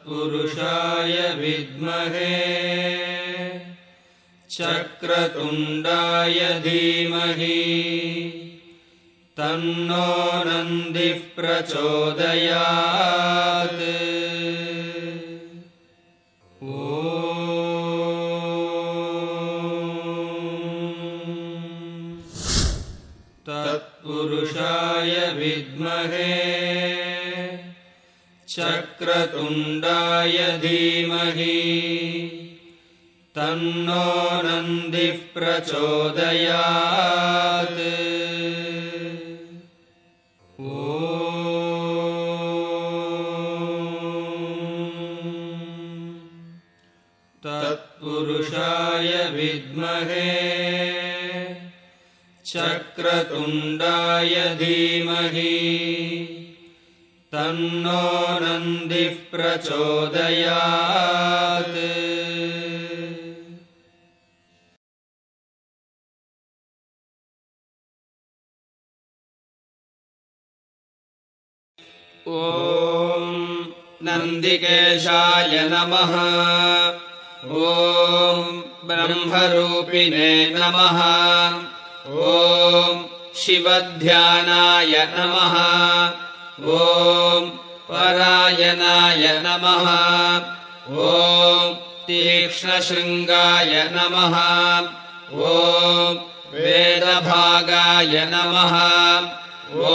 तत्पुरुषाय विद्महे चक्रतुण्डाय धीमहि तन्नो नन्दिः प्रचोदयात्। तत्पुरुषाय विद्महे चक्रतुण्डाय धीमहि तन्नो नन्दिः प्रचोदयात्। तत्पुरुषाय विद्महे चक्रतुण्डाय धीमहि तन्नो नन्दिः प्रचोदयात्। ॐ नन्दिकेशाय नमः। ॐ ब्रह्मरूपिणे नमः। ॐ शिवध्यानाय नमः। ॐ परायणाय नमः। ॐ तीक्ष्णशृङ्गाय नमः। ॐ वेदभागाय नमः। ॐ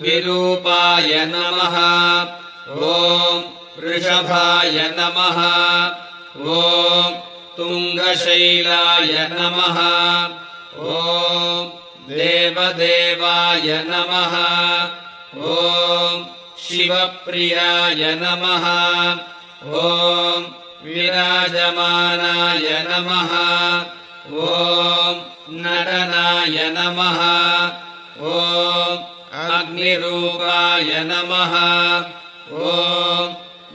विरूपाय नमः। ॐ वृषभाय नमः। ॐ तुङ्गशैलाय नमः। ॐ देवदेवाय नमः। ॐ शिवप्रियाय नमः। ॐ विराजमानाय नमः। ॐ नरनाय नमः। ॐ अग्निरूपाय नमः। ॐ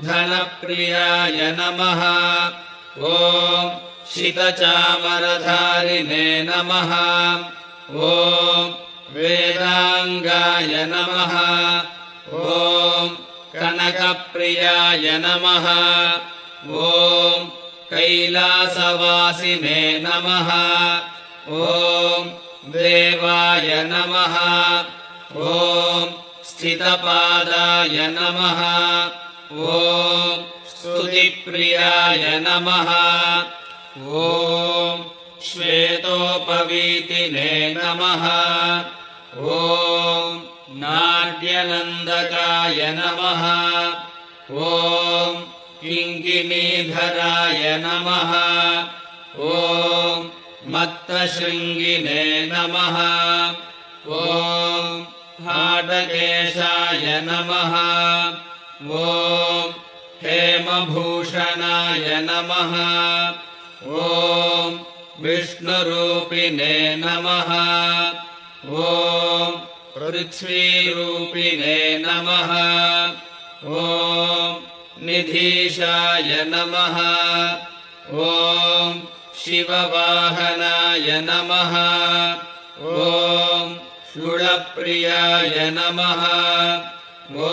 धनप्रियाय नमः। ॐ शितचामरधारिणे नमः। ॐ वेदाङ्गाय नमः। ॐ कनकप्रियाय नमः। ॐ कैलासवासिने नमः। ॐ देवाय नमः। ॐ स्थितपादाय नमः। ॐ स्तुतिप्रियाय नमः। ॐ श्वेतोपवीतिने नमः। ॐ नाट्यनन्दकाय नमः। ॐ किङ्किणीधराय नमः। ॐ मत्तशृङ्गिने नमः। ॐ हाटकेशाय नमः। ॐ हेमभूषणाय नमः। ॐ विष्णुरूपिणे नमः। ॐ पृथ्वीरूपिणे नमः। ॐ निधीशाय नमः। ॐ शिववाहनाय नमः। ॐ शूलप्रियाय नमः। ॐ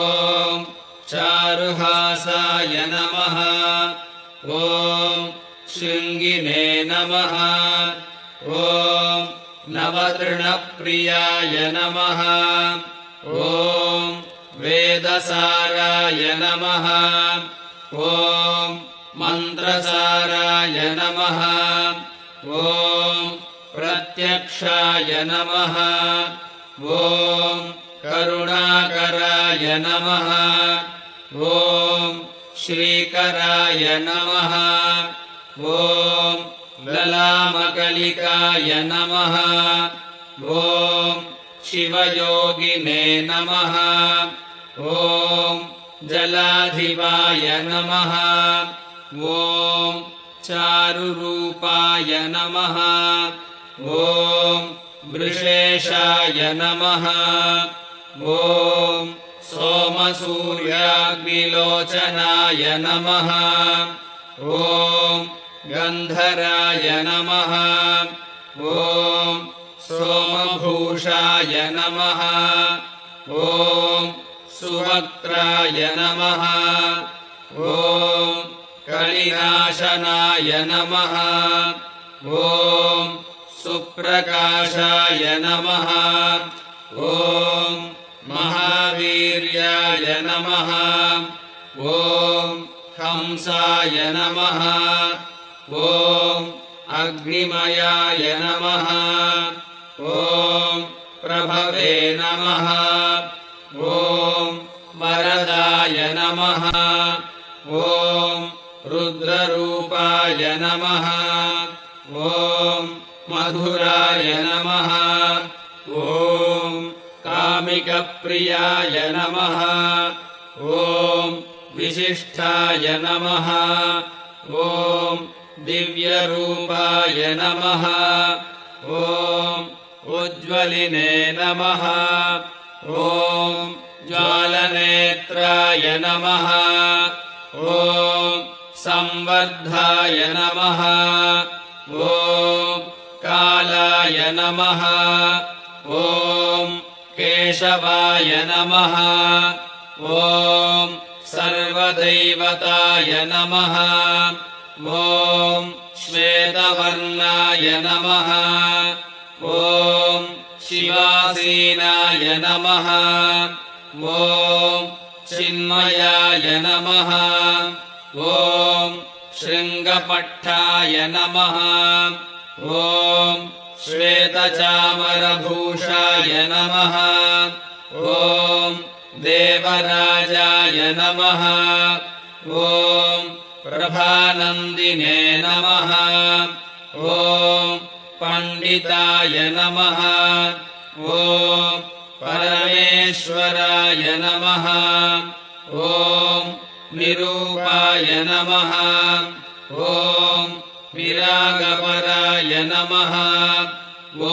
चारुहासाय नमः। ॐ शृङ्गिने नमः। ॐ नवतृणप्रियाय नमः। ॐ वेदसाराय नमः। ॐ मन्त्रसाराय नमः। ॐ प्रत्यक्षाय नमः। ॐ करुणाकराय नमः। ॐ श्रीकराय नमः। ॐ ललामकलिकाय नमः। ॐ शिवयोगिने नमः। ॐ जलाधिपाय नमः। ॐ चारुरूपाय नमः। ॐ वृषेशाय नमः। ॐ सोमसूर्याग्निलोचनाय नमः। ॐ गन्धराय नमः। ॐ सोमभूषाय नमः। ॐ सुवक्त्राय नमः। ॐ कलिनाशनाय नमः ॐ सुप्रकाशाय नमः ॐ महावीर्याय नमः ॐ हंसाय नमः ॐ अग्निमयाय नमः ॐ प्रभवे नमः ॐ वरदाय नमः ॐ रुद्ररूपाय नमः ॐ मधुराय नमः ॐ कामिकप्रियाय नमः ॐ विशिष्टाय नमः ॐ दिव्यरूपाय नमः ॐ उज्ज्वलिने नमः ॐ ज्वालनेत्राय नमः ॐ संवर्धाय नमः ॐ कालाय नमः ॐ केशवाय नमः ॐ सर्वदैवताय नमः ॐ श्वेतवर्णाय नमः ॐ शिवासीनाय नमः ॐ चिन्मयाय नमः ॐ शृङ्गपट्टाय नमः ॐ श्वेतचामरभूषाय नमः ॐ देवराजाय नमः ॐ प्रभानन्दिने नमः ॐ पण्डिताय नमः ॐ परमेश्वराय नमः ॐ निरूपाय नमः ॐ विरागपराय नमः ॐ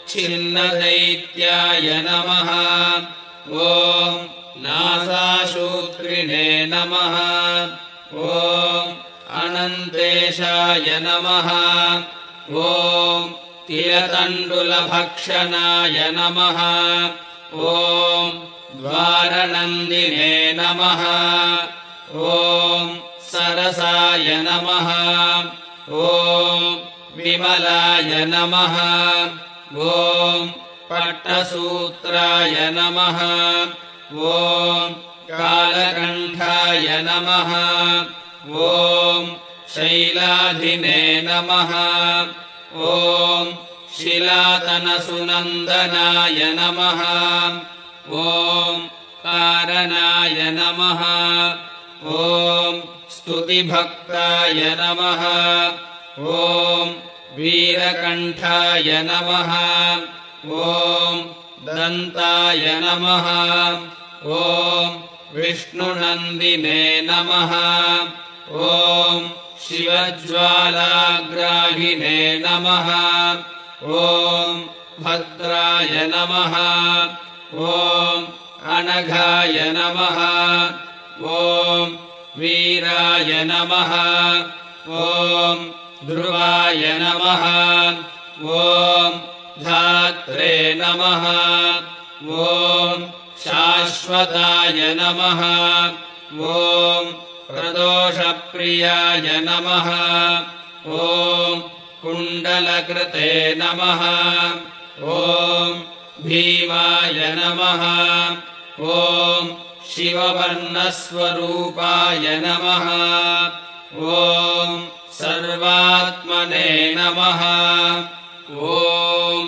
छिन्नदैत्याय नमः ॐ नासाशूत्रिणे नमः ॐ अनन्तेशाय नमः ॐ तिलतण्डुलभक्षणाय नमः ॐ द्वारनन्दिने नमः ॐ सरसाय नमः ॐ विमलाय नमः ॐ पट्टसूत्राय नमः ॐ कालकण्ठाय नमः ॐ शैलाधिने नमः ॐ शिलातनसुनन्दनाय नमः ॐ कारणाय नमः ॐ स्तुतिभक्ताय नमः ॐ वीरकण्ठाय नमः ॐ दन्ताय नमः ॐ विष्णुनन्दिने नमः ॐ शिवज्वालाग्राहिणे नमः ॐ भद्राय नमः ॐ अनघाय नमः ॐ वीराय नमः ॐ ध्रुवाय नमः ॐ धात्रे नमः ॐ शाश्वताय नमः ॐ प्रदोषप्रियाय नमः ॐ कुण्डलकृते नमः ॐ भीमाय नमः ॐ शिववर्णस्वरूपाय नमः ॐ सर्वात्मने नमः ॐ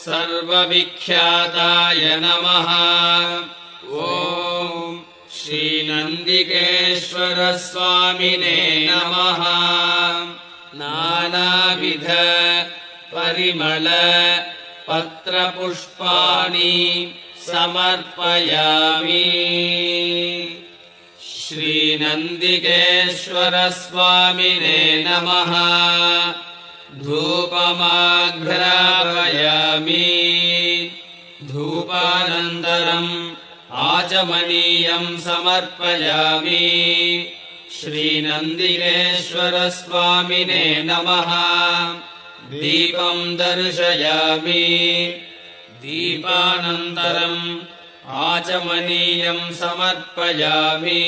सर्वविख्याताय नमः ॐ श्रीनन्दिकेश्वरस्वामिने नमः नानाविध परिमल पत्रपुष्पाणि समर्पयामि श्रीनन्दिकेश्वरस्वामिने नमः धूपमाघ्रापयामि धूपानन्तरम् आचमनीयम् समर्पयामि श्रीनन्दिकेश्वरस्वामिने नमः दीपम् दर्शयामि दीपानन्तरम् आचमनीयम् समर्पयामि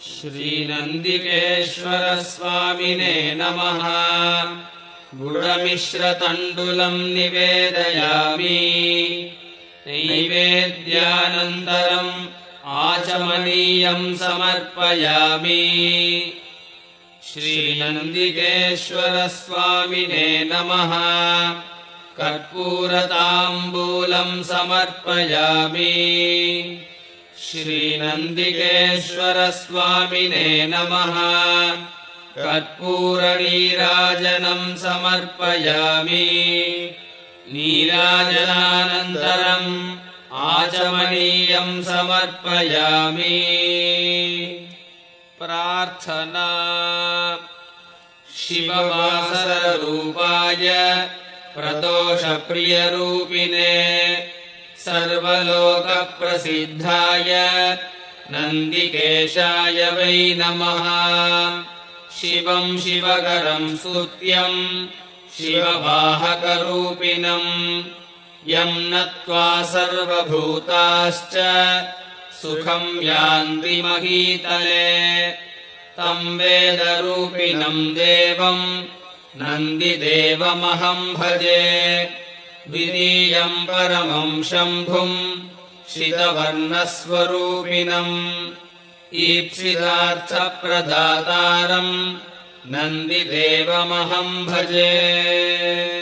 श्रीनन्दिकेश्वरस्वामिने नमः। गुडमिश्रतण्डुलं निवेदयामि। नैवेद्यानन्तरम् आचमनीयं समर्पयामि। श्रीनन्दिकेश्वरस्वामिने नमः। कर्पूरताम्बूलं समर्पयामि। श्रीनन्दिकेश्वरस्वामिने नमः। कर्पूरनीराजनं समर्पयामि। नीराजनानन्तरम् आचमनीयं समर्पयामि। प्रार्थना। शिववासररूपाय प्रदोषप्रियरूपिणे सर्वलोकप्रसिद्धाय नन्दिकेशाय वै नमः। शिवं शिवकरं स्तुत्यं शिववाहकरूपिणम् यं नत्वा सर्वभूताश्च सुखं यान्ति महीतले तं वेदरूपिणं देवं नन्दिदेवमहं भजे। द्वितीयं परमं शम्भुं श्रितवर्णस्वरूपिणम् ईप्सितार्थप्रदातारं नन्दिदेवमहं भजे।